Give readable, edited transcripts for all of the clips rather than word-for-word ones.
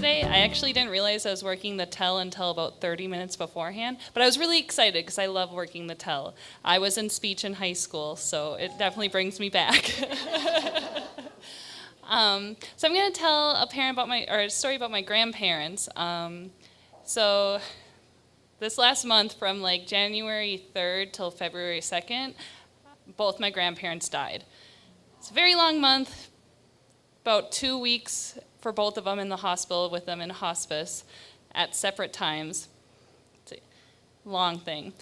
today. I actually didn't realize I was working the tell until about 30 minutes beforehand, but I was really excited because I love working the tell. I was in speech in high school, so it definitely brings me back. So I'm going to tell a story about my grandparents. So this last month, from like January 3rd till February 2nd, both my grandparents died. It's a very long month, about 2 weeks for both of them in the hospital with them in hospice at separate times. It's a long thing.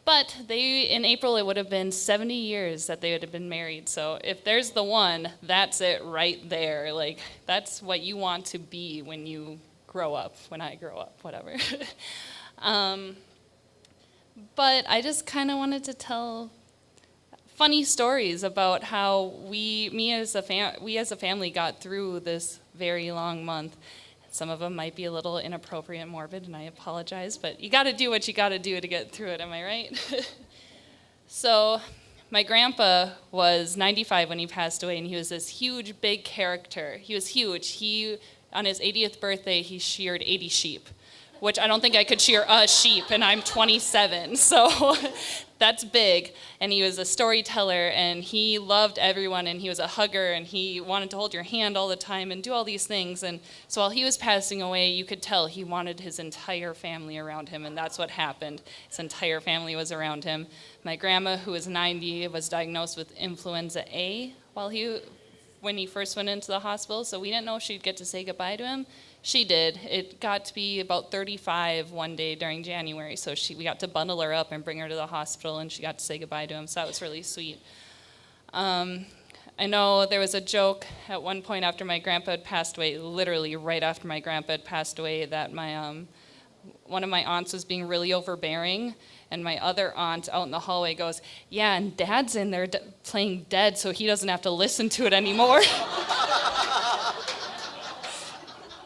But in April, it would have been 70 years that they would have been married. So if there's the one, that's it right there. Like, that's what you want to be when you grow up, when I grow up, whatever. But I just kind of wanted to tell funny stories about how we as a family got through this very long month. Some of them might be a little inappropriate and morbid, and I apologize, but you got to do what you got to do to get through it, am I right? So my grandpa was 95 when he passed away, and he was this huge, big character. He was huge. On his 80th birthday, he sheared 80 sheep, which I don't think I could shear a sheep, and I'm 27, so that's big. And he was a storyteller, and he loved everyone, and he was a hugger, and he wanted to hold your hand all the time and do all these things. And so while he was passing away, you could tell he wanted his entire family around him, and that's what happened. His entire family was around him. My grandma, who was 90, was diagnosed with influenza A when he first went into the hospital, so we didn't know if she'd get to say goodbye to him. She did. It got to be about 35 one day during January, so we got to bundle her up and bring her to the hospital, and she got to say goodbye to him, so that was really sweet. I know there was a joke at one point after my grandpa had passed away, literally right after my grandpa had passed away, that one of my aunts was being really overbearing, and my other aunt out in the hallway goes, "Yeah, and Dad's in there playing dead, so he doesn't have to listen to it anymore."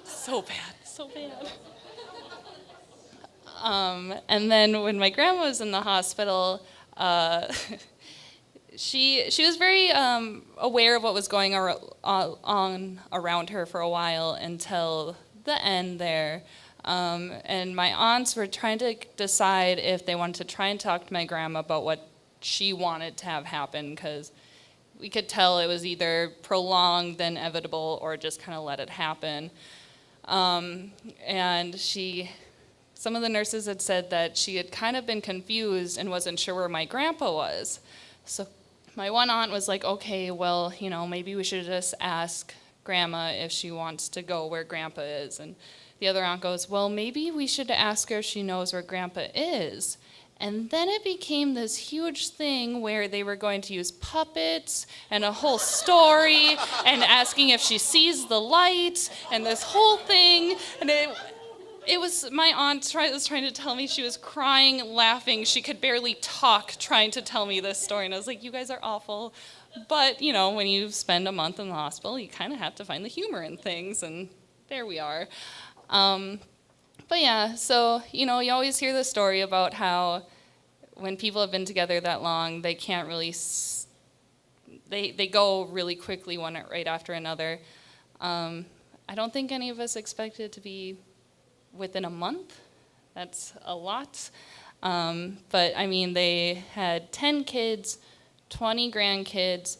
So bad. And then when my grandma was in the hospital, she was very aware of what was going on around her for a while until the end there. And my aunts were trying to decide if they wanted to try and talk to my grandma about what she wanted to have happen, because we could tell it was either prolonged, then inevitable, or just kind of let it happen. And some of the nurses had said that she had kind of been confused and wasn't sure where my grandpa was. So my one aunt was like, okay, well, maybe we should just ask Grandma if she wants to go where Grandpa is. And the other aunt goes, well, maybe we should ask her if she knows where Grandpa is. And then it became this huge thing where they were going to use puppets and a whole story and asking if she sees the light and this whole thing. And it was, my aunt was trying to tell me, she was crying, laughing. She could barely talk trying to tell me this story. And I was like, you guys are awful. But, when you spend a month in the hospital, you kind of have to find the humor in things. And there we are. But yeah, so, you always hear the story about how when people have been together that long, they can't really, they go really quickly one right after another. I don't think any of us expected it to be within a month. That's a lot. But I mean, they had 10 kids, 20 grandkids,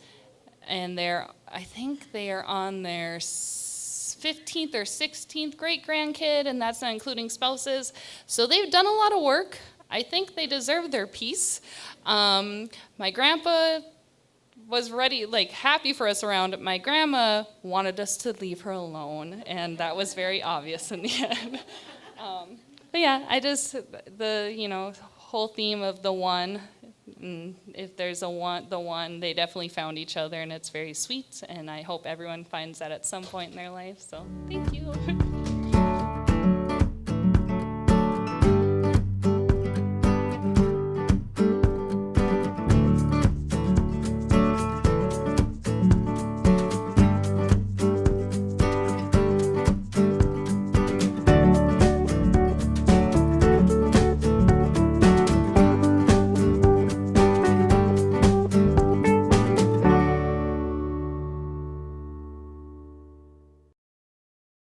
and I think they are on their 15th or 16th great grandkid, and that's not including spouses. So they've done a lot of work. I think they deserve their peace. My grandpa was ready, happy for us around. My grandma wanted us to leave her alone, and that was very obvious in the end. But yeah, the whole theme of the one. If there's the one, they definitely found each other, and it's very sweet, and I hope everyone finds that at some point in their life, so thank you.